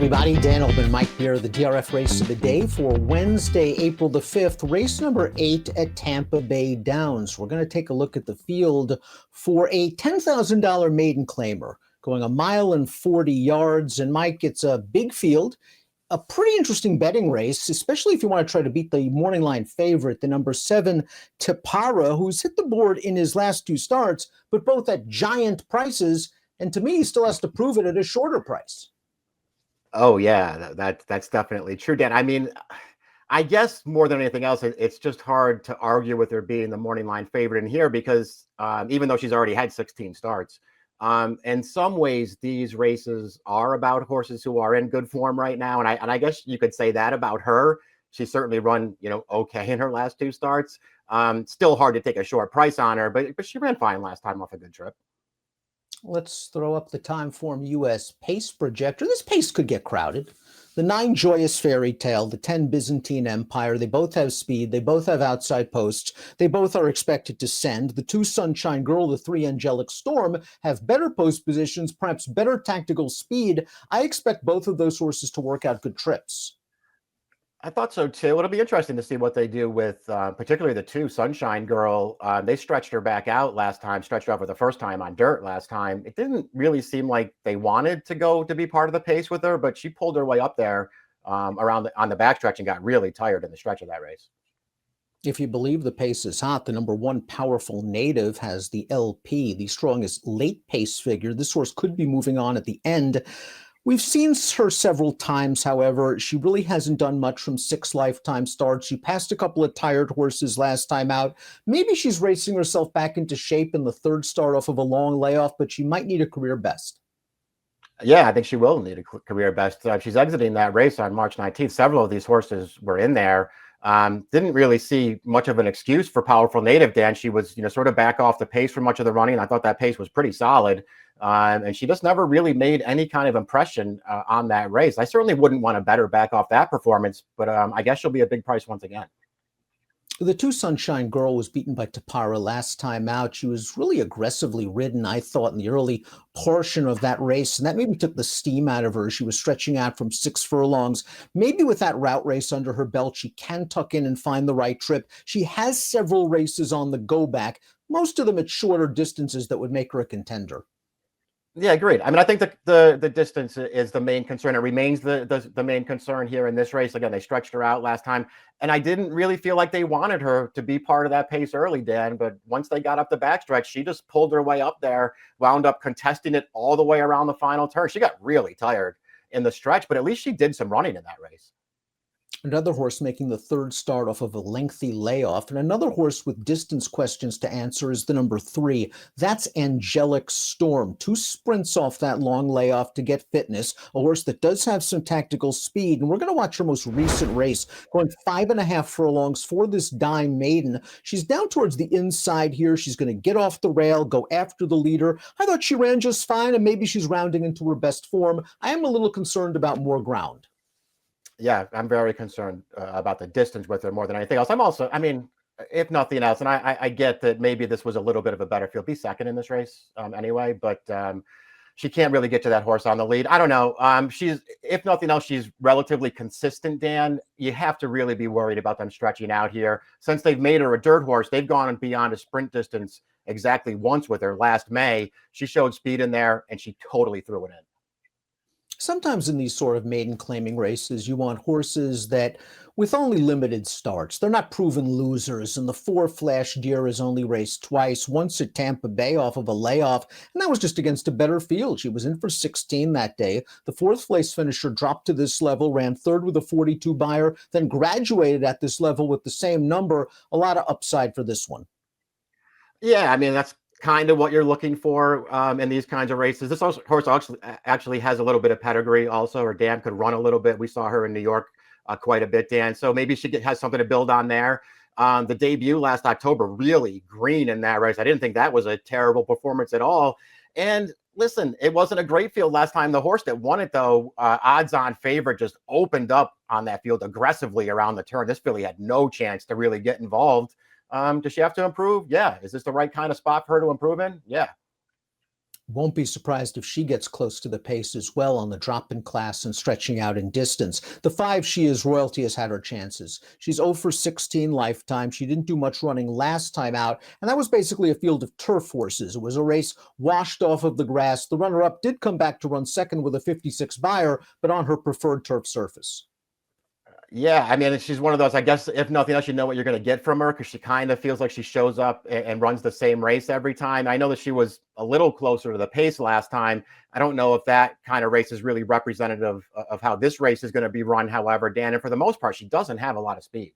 everybody. Dan, Illman and Mike Beer, the DRF race of the day for Wednesday, April the 5th, race number 8 at Tampa Bay Downs. We're going to take a look at the field for a $10,000 maiden claimer going 1.40 miles. And Mike, it's a big field, a pretty interesting betting race, especially if you want to try to beat the morning line favorite, the number 7 Tapara, who's hit the board in his last two starts, but both at giant prices. And to me, he still has to prove it at a shorter price. Oh yeah, that's definitely true, Dan. I mean, I guess more than anything else, it's just hard to argue with her being the morning line favorite in here because even though she's already had 16 starts, in some ways these races are about horses who are in good form right now, and I guess you could say that about her. She's certainly run okay in her last two starts. Still hard to take a short price on her, but she ran fine last time off a good trip. Let's throw up the Timeform US pace projector. This pace could get crowded. The 9 Joyous Fairy Tale, the 10 Byzantine Empire, they both have speed. They both have outside posts. They both are expected to send. The 2 Sunshine Girl, the 3 Angelic Storm have better post positions, perhaps better tactical speed. I expect both of those horses to work out good trips. I thought so too. It'll be interesting to see what they do with particularly the 2 Sunshine Girl. They stretched her back out last time, stretched her out for the first time on dirt last time. It didn't really seem like they wanted to go to be part of the pace with her, but she pulled her way up there on the backstretch and got really tired in the stretch of that race. If you believe the pace is hot, the number 1 Powerful Native has the LP, the strongest late pace figure. This horse could be moving on at the end. We've seen her several times, however. She really hasn't done much from 6 lifetime starts. She passed a couple of tired horses last time out. Maybe she's racing herself back into shape in the 3rd start off of a long layoff, but she might need a career best. Yeah, I think she will need a career best. She's exiting that race on March 19th. Several of these horses were in there. Didn't really see much of an excuse for Powerful Native, Dan. She was, sort of back off the pace for much of the running. I thought that pace was pretty solid. And she just never really made any kind of impression on that race. I certainly wouldn't want to bet her back off that performance, but I guess she'll be a big price once again. The 2 Sunshine Girl was beaten by Tapara last time out. She was really aggressively ridden, I thought, in the early portion of that race, and that maybe took the steam out of her. She was stretching out from 6 furlongs. Maybe with that route race under her belt, she can tuck in and find the right trip. She has several races on the go back, most of them at shorter distances that would make her a contender. Yeah, agreed. I mean, I think the distance is the main concern. It remains the main concern here in this race. Again, they stretched her out last time, and I didn't really feel like they wanted her to be part of that pace early, Dan. But once they got up the backstretch, she just pulled her way up there, wound up contesting it all the way around the final turn. She got really tired in the stretch, but at least she did some running in that race. Another horse making the 3rd start off of a lengthy layoff, and another horse with distance questions to answer is the number 3. That's Angelic Storm. 2 sprints off that long layoff to get fitness, a horse that does have some tactical speed, and we're going to watch her most recent race, going 5.5 furlongs for this dime maiden. She's down towards the inside here. She's going to get off the rail, go after the leader. I thought she ran just fine, and maybe she's rounding into her best form. I am a little concerned about more ground. Yeah, I'm very concerned about the distance with her more than anything else. I'm also, I mean, if nothing else, and I get that maybe this was a little bit of a better field, be second in this race anyway, but she can't really get to that horse on the lead. I don't know. She's, if nothing else, she's relatively consistent, Dan. You have to really be worried about them stretching out here. Since they've made her a dirt horse, they've gone beyond a sprint distance exactly once with her last May. She showed speed in there, and she totally threw it in. Sometimes in these sort of maiden claiming races, you want horses that, with only limited starts, they're not proven losers. And the 4 Flash Deer has only raced twice, once at Tampa Bay off of a layoff, and that was just against a better field. She was in for 16 that day. The 4th place finisher dropped to this level, ran 3rd with a 42 buyer, then graduated at this level with the same number. A lot of upside for this one. Yeah, I mean, that's kind of what you're looking for in these kinds of races. This horse actually has a little bit of pedigree also. Her dam could run a little bit. We saw her in New York quite a bit, Dan. So maybe she has something to build on there. The debut last October, really green in that race. I didn't think that was a terrible performance at all. And listen, it wasn't a great field last time. The horse that won it, though, odds-on favorite, just opened up on that field aggressively around the turn. This filly had no chance to really get involved. Does she have to improve? Yeah. Is this the right kind of spot for her to improve in? Yeah. Won't be surprised if she gets close to the pace as well on the drop in class and stretching out in distance. The 5 she is, Royalty, has had her chances. She's 0 for 16 lifetime. She didn't do much running last time out, and that was basically a field of turf horses. It was a race washed off of the grass. The runner-up did come back to run second with a 56 buyer, but on her preferred turf surface. Yeah, I mean, she's one of those, I guess, if nothing else, you know what you're going to get from her because she kind of feels like she shows up and runs the same race every time. I know that she was a little closer to the pace last time. I don't know if that kind of race is really representative of how this race is going to be run, however, Dan. And for the most part, she doesn't have a lot of speed.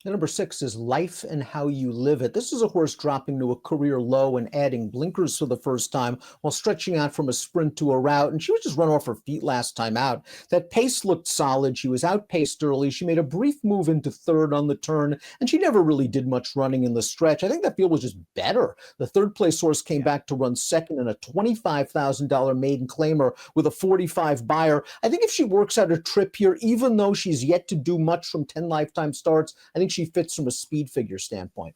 The number 6 is Life and How You Live It. This is a horse dropping to a career low and adding blinkers for the first time while stretching out from a sprint to a route. And she was just run off her feet last time out. That pace looked solid. She was outpaced early. She made a brief move into third on the turn, and she never really did much running in the stretch. I think that field was just better. The third place horse came back to run second in a $25,000 maiden claimer with a 45 buyer. I think if she works out a trip here, even though she's yet to do much from 10 lifetime starts, I think she fits from a speed figure standpoint.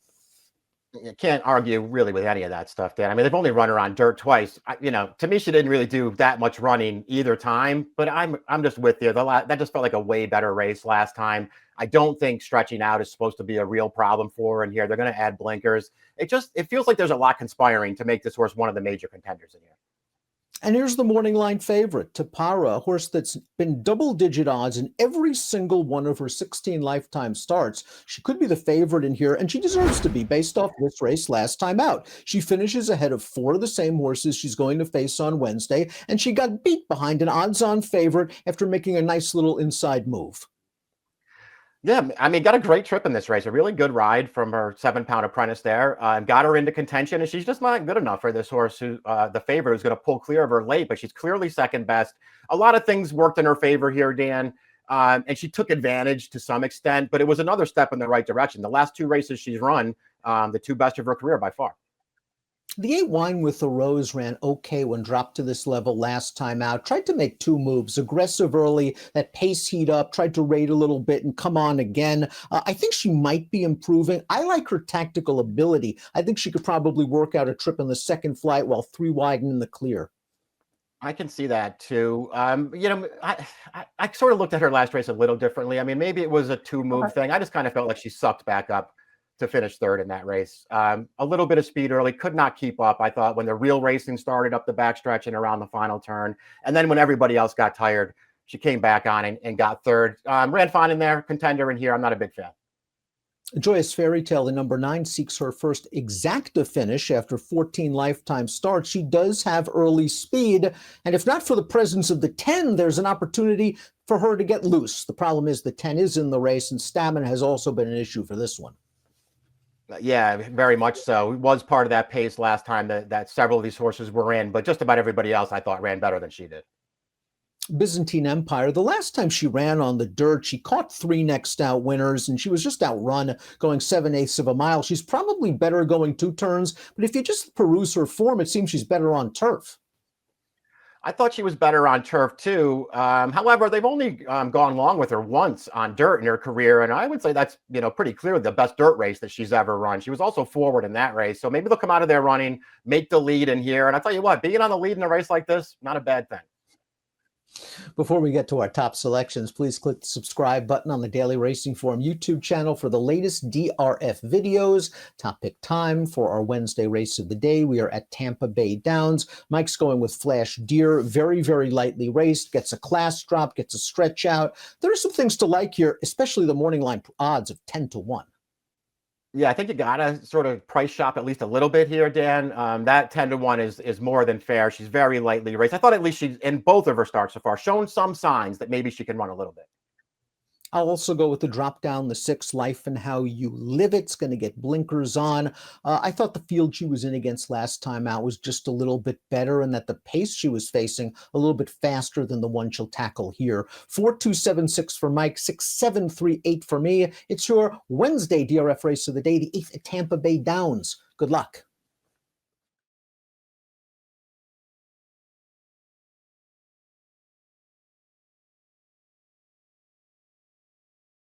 You can't argue really with any of that stuff, Dan. I mean, they've only run her on dirt twice. To me, she didn't really do that much running either time. But I'm just with you. That just felt like a way better race last time. I don't think stretching out is supposed to be a real problem for her in here. They're going to add blinkers. It feels like there's a lot conspiring to make this horse one of the major contenders in here. And here's the morning line favorite, Tapara, a horse that's been double-digit odds in every single one of her 16 lifetime starts. She could be the favorite in here, and she deserves to be based off this race last time out. She finishes ahead of 4 of the same horses she's going to face on Wednesday, and she got beat behind an odds-on favorite after making a nice little inside move. Yeah, I mean, got a great trip in this race. A really good ride from her 7-pound apprentice there. Got her into contention, and she's just not good enough for this horse who the favorite is going to pull clear of her late, but she's clearly second best. A lot of things worked in her favor here, Dan, and she took advantage to some extent, but it was another step in the right direction. The last 2 races she's run, the 2 best of her career by far. The 8 Wine with the Rose ran okay when dropped to this level last time out. Tried to make 2 moves, aggressive early, that pace heat up, tried to rate a little bit and come on again. I think she might be improving. I like her tactical ability. I think she could probably work out a trip in the second flight while 3 widen in the clear. I can see that too. I sort of looked at her last race a little differently. I mean, maybe it was a 2-move thing. I just kind of felt like she sucked back up to finish third in that race. A little bit of speed early, could not keep up, I thought, when the real racing started up the backstretch and around the final turn. And then when everybody else got tired, she came back on and got third. Ran fine in there, contender in here. I'm not a big fan. Joyous Fairy Tale, the number 9, seeks her first exacta finish after 14 lifetime starts. She does have early speed, and if not for the presence of the 10, there's an opportunity for her to get loose. The problem is the 10 is in the race, and stamina has also been an issue for this one. Yeah, very much so. It was part of that pace last time that several of these horses were in, but just about everybody else I thought ran better than she did. Byzantine Empire, the last time she ran on the dirt, she caught 3 next out winners, and she was just outrun going 7/8 of a mile. She's probably better going 2 turns, but if you just peruse her form, it seems she's better on turf. I thought she was better on turf too. However, they've only gone long with her once on dirt in her career, and I would say that's pretty clearly the best dirt race that she's ever run. She was also forward in that race, so maybe they'll come out of there running, make the lead in here. And I tell you what, being on the lead in a race like this, not a bad thing. Before we get to our top selections, please click the subscribe button on the Daily Racing Form YouTube channel for the latest DRF videos. Top pick time for our Wednesday race of the day. We are at Tampa Bay Downs. Mike's going with Flash Deer, very, very lightly raced, gets a class drop, gets a stretch out. There are some things to like here, especially the morning line odds of 10-1. Yeah, I think you gotta sort of price shop at least a little bit here, Dan. That 10-1 is more than fair. She's very lightly raced. I thought at least she's in both of her starts so far shown some signs that maybe she can run a little bit. I'll also go with the drop down, the 6, Life and How You Live It's going to get blinkers on. I thought the field she was in against last time out was just a little bit better, and that the pace she was facing a little bit faster than the one she'll tackle here. 4-2-7-6 for Mike, 6-7-3-8 for me. It's your Wednesday DRF race of the day, the 8th at Tampa Bay Downs. Good luck.